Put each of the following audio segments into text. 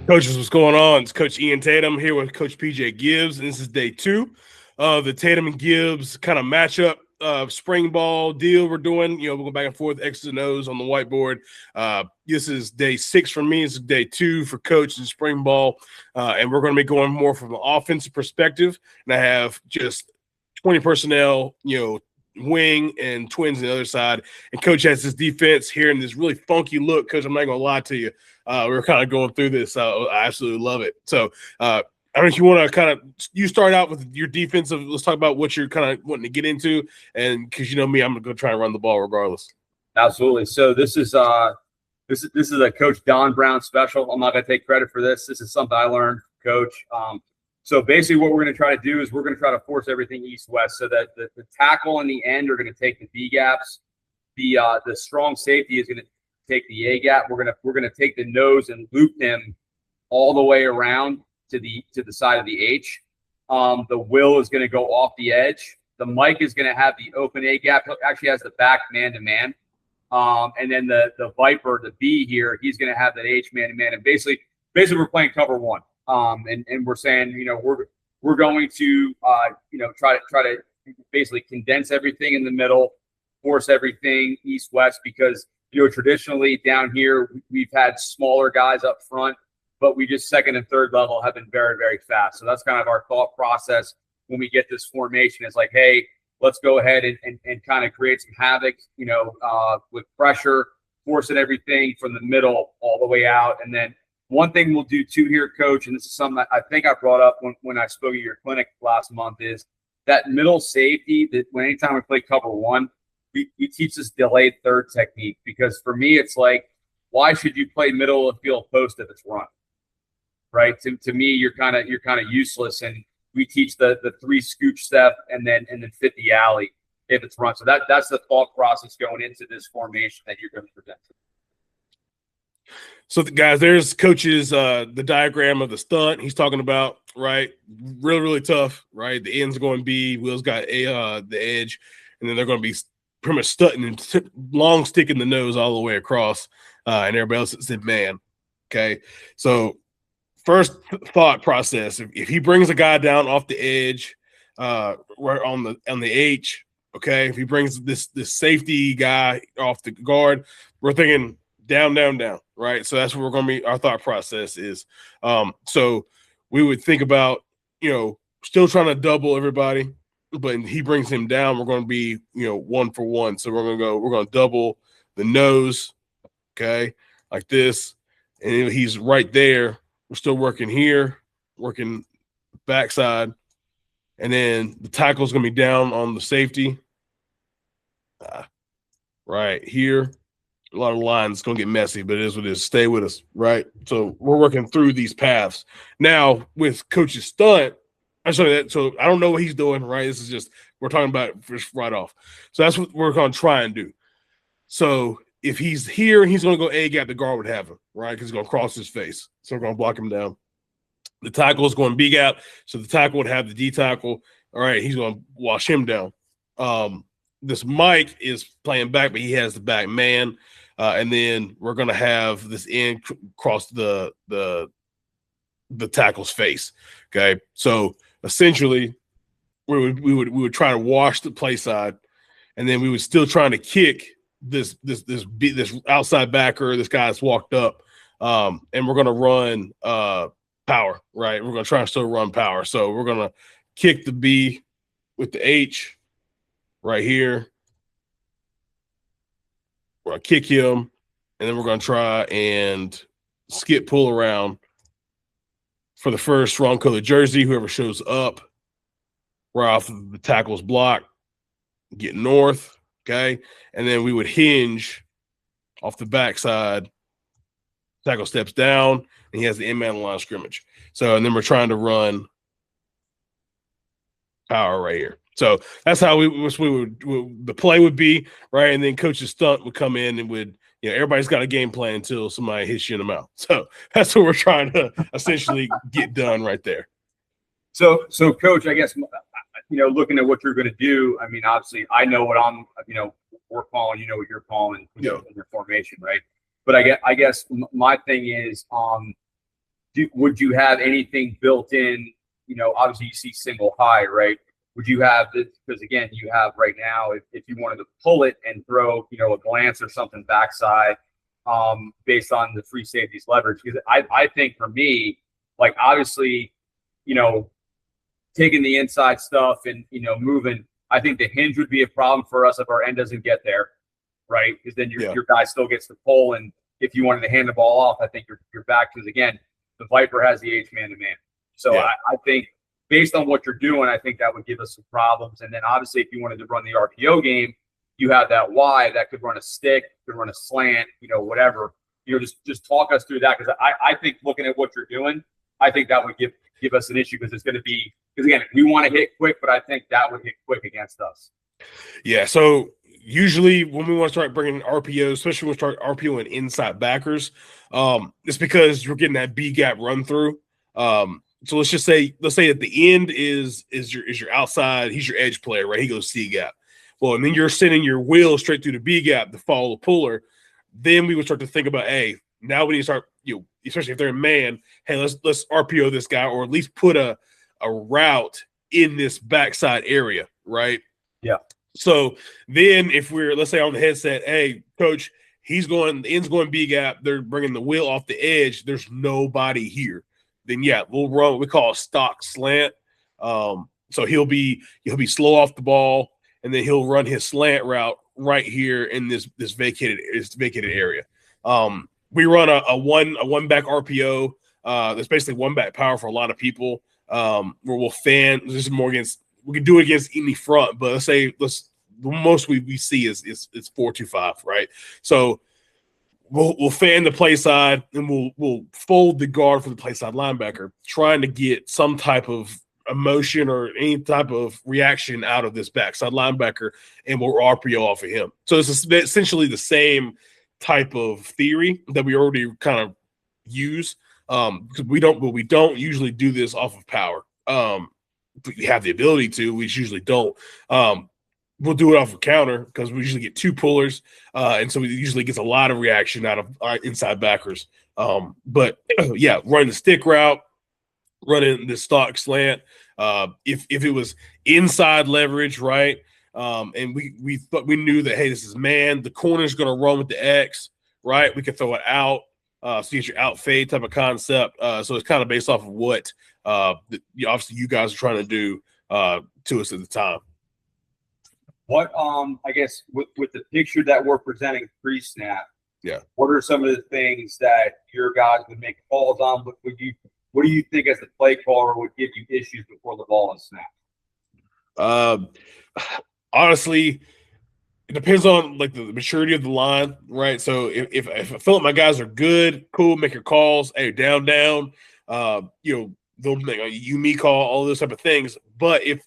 Coaches, what's going on? It's Coach Ian Tatum here with Coach PJ Gibbs, and this is day two of the Tatum and Gibbs kind of matchup spring ball deal we're doing. We're going back and forth, X's and O's on the whiteboard. This is day 6 for me. This is day 2 for Coach and spring ball, and we're going to be going more from an offensive perspective. And I have just 20 personnel, wing and twins on the other side. And Coach has his defense here in this really funky look. Coach, I'm not going to lie to you. We're kind of going through this. I absolutely love it. So I don't know if you want to you start out with your defensive. Let's talk about what you're kind of wanting to get into. And because you know me, I'm going to go try and run the ball regardless. Absolutely. So this is a Coach Don Brown special. I'm not going to take credit for this. This is something I learned, Coach. So basically what we're going to try to do is we're going to try to force everything east-west so that the tackle and the end are going to take the B gaps. The strong safety is going to take the A gap. We're going to take the nose and loop him all the way around to the side of the H. The Will is going to go off the edge. The Mike is going to have the open A gap. He actually has the back man-to-man. And then the Viper, the B here, he's going to have that H man-to-man. And basically we're playing cover one. And we're saying, we're going to, try to basically condense everything in the middle, force everything east-west because, traditionally down here, we've had smaller guys up front, but we just second and third level have been very, very fast. So that's kind of our thought process when we get this formation is like, hey, let's go ahead and kind of create some havoc, with pressure, forcing everything from the middle all the way out. And then one thing we'll do too here, Coach, and this is something I think I brought up when I spoke at your clinic last month, is that middle safety that anytime we play cover one, we teach this delayed third technique because for me, it's like, why should you play middle of the field post if it's run? Right? To me, you're kind of useless. And we teach the 3 scooch step and then fit the alley if it's run. So that's the thought process going into this formation that you're going to present. So, guys, there's Coach's the diagram of the stunt he's talking about, right? Really, really tough, right? The end's going B, Will's got the edge, and then they're going to be pretty much stunting and long sticking the nose all the way across, and everybody else said man. Okay, so first thought process: if he brings a guy down off the edge, right on the H, okay, if he brings this safety guy off the guard, we're thinking down, right? So that's what we're going to be. Our thought process is, so we would think about, still trying to double everybody, but he brings him down. We're going to be, 1 for 1. So we're going to double the nose, okay, like this, and he's right there. We're still working here, working backside, and then the tackle is going to be down on the safety, right here. A lot of lines, it's going to get messy, but it is what it is. Stay with us, right? So we're working through these paths. Now, with Coach's stunt, I show you that. So I don't know what he's doing, right? This is just, we're talking about just right off. So that's what we're going to try and do. So if he's here, he's going to go A gap, the guard would have him, right? Because he's going to cross his face. So we're going to block him down. The tackle is going B gap. So the tackle would have the D tackle. All right, he's going to wash him down. This Mike is playing back, but he has the back man. And then we're going to have this end cross the tackle's face. Okay, so essentially, we would try to wash the play side, and then we would still trying to kick this outside backer. This guy that's walked up, and we're going to run power. Right, we're going to try and still run power. So we're going to kick the B with the H right here. We're going to kick him, and then we're going to try and skip pull around for the first wrong color jersey. Whoever shows up right off of the tackle's block, get north, okay? And then we would hinge off the backside. Tackle steps down, and he has the in-man line of scrimmage. So, and then we're trying to run power right here. So that's how the play would be, right? And then Coach's stunt would come in and would, everybody's got a game plan until somebody hits you in the mouth. So that's what we're trying to essentially get done right there. So Coach, I guess, looking at what you're going to do, I mean, obviously I know what we're calling, what you're calling, in your formation, right? But I guess my thing is, would you have anything built in? Obviously you see single high, right? Would you have this? Because again, you have right now, if you wanted to pull it and throw, a glance or something backside, based on the free safeties leverage. Because I think for me, like obviously, taking the inside stuff and, moving, I think the hinge would be a problem for us if our end doesn't get there, right? Because then your guy still gets to pull. And if you wanted to hand the ball off, I think you're back to, again, the Viper has the H man-to-man. So I think based on what you're doing, I think that would give us some problems. And then obviously if you wanted to run the RPO game, you have that Y that could run a stick, could run a slant, whatever. Just talk us through that, because I think looking at what you're doing, I think that would give us an issue, because it's going to be, because again, we want to hit quick, but I think that would hit quick against us. Yeah. So usually when we want to start bringing RPOs, especially when we start RPOing inside backers, it's because we're getting that B gap run through. So let's say at the end is your outside, he's your edge player, right? He goes C gap. Well, and then you're sending your wheel straight through the B gap to follow the puller. Then we would start to think about, hey, now we need to start, especially if they're in man, hey, let's RPO this guy, or at least put a route in this backside area, right? Yeah. So then if let's say on the headset, hey, coach, the end's going B gap, they're bringing the wheel off the edge, there's nobody here. Then we'll run what we call a stock slant. So he'll be slow off the ball, and then he'll run his slant route right here in this vacated area. We run a one back RPO. That's basically one back power for a lot of people. Where we'll fan. This is more against. We can do it against any front, but the most we see is 4-2-5, right? So we'll fan the play side, and we'll fold the guard for the play side linebacker, trying to get some type of emotion or any type of reaction out of this backside linebacker, and we'll RPO off of him. So it's essentially the same type of theory that we already kind of use. Because we don't usually do this off of power. We have the ability to, we usually don't. We'll do it off of counter, because we usually get two pullers, and so it usually gets a lot of reaction out of our inside backers. But running the stick route, running the stock slant. If it was inside leverage, right? And we thought, we knew that, hey, this is man, the corner's going to run with the X, right? We can throw it out. So you get your out fade type of concept. So it's kind of based off of what obviously you guys are trying to do to us at the time. What I guess with the picture that we're presenting pre-snap, what are some of the things that your guys would make calls on? What do you think as the play caller would give you issues before the ball is snapped? Honestly, it depends on like the maturity of the line, right? So if I feel like my guys are good, cool, make your calls, hey, down, they'll make a me call, all those type of things. But if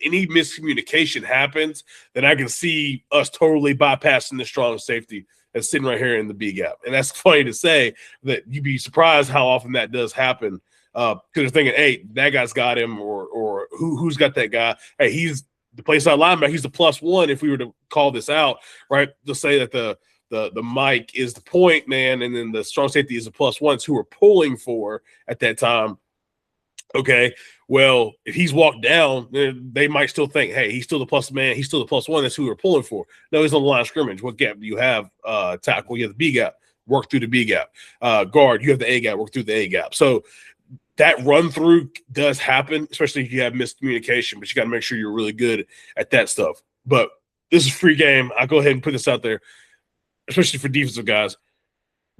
any miscommunication happens, then I can see us totally bypassing the strong safety that's sitting right here in the B gap. And that's funny to say, that you'd be surprised how often that does happen. Because they're thinking, hey, that guy's got him, or who's got that guy? Hey, he's the play side linebacker. He's the +1. If we were to call this out, right, they'll say that the Mike is the point man, and then the strong safety is the +1. It's who we're pulling for at that time. Okay, well, if he's walked down, then they might still think, hey, he's still the plus man, he's still the +1. That's who we're pulling for. No, he's on the line of scrimmage. What gap do you have? Tackle, you have the B gap. Work through the B gap. Guard, you have the A gap. Work through the A gap. So that run through does happen, especially if you have miscommunication, but you got to make sure you're really good at that stuff. But this is free game. I'll go ahead and put this out there, especially for defensive guys.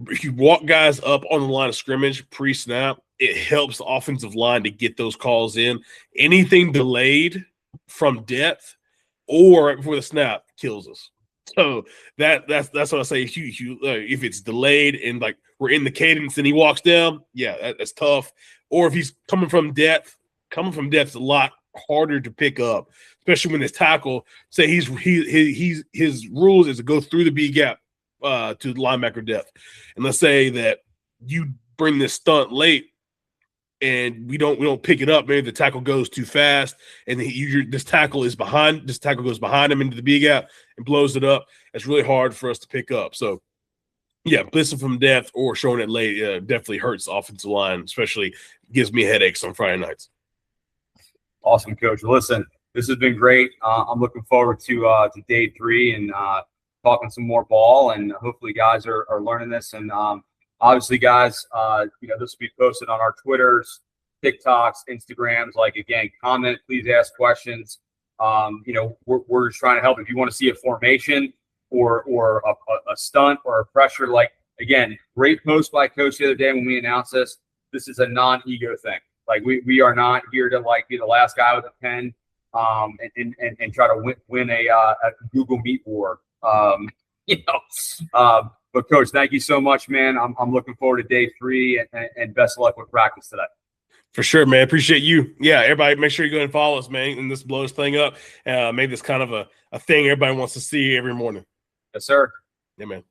If you walk guys up on the line of scrimmage pre-snap, it helps the offensive line to get those calls in. Anything delayed from depth or right before the snap kills us. So that's what I say. If it's delayed and like we're in the cadence and he walks down, that's tough. Or if he's coming from depth is a lot harder to pick up, especially when his tackle say his rules is to go through the B gap to the linebacker depth. And let's say that you bring this stunt late and we don't pick it up. Maybe the tackle goes too fast, and this tackle goes behind him into the B gap and blows it up. It's really hard for us to pick up. So Yeah, blitzing from depth or showing it late definitely hurts offensive line, especially gives me headaches on Friday nights. Awesome, Coach. Listen, this has been great. I'm looking forward to day 3 and talking some more ball, and hopefully guys are learning this. And obviously, guys, this will be posted on our Twitters, TikToks, Instagrams. Like, again, comment, please ask questions. We're just trying to help. If you want to see a formation or a stunt or a pressure, like, again, great post by Coach the other day when we announced this. This is a non-ego thing. Like, we are not here to be the last guy with a pen and try to win a Google Meet war. But Coach, thank you so much, man. I'm looking forward to day 3 and best of luck with practice today. For sure, man. Appreciate you. Yeah, everybody, make sure you go and follow us, man. And this blows thing up. Make this kind of a thing everybody wants to see every morning. Yes, sir. Yeah, man.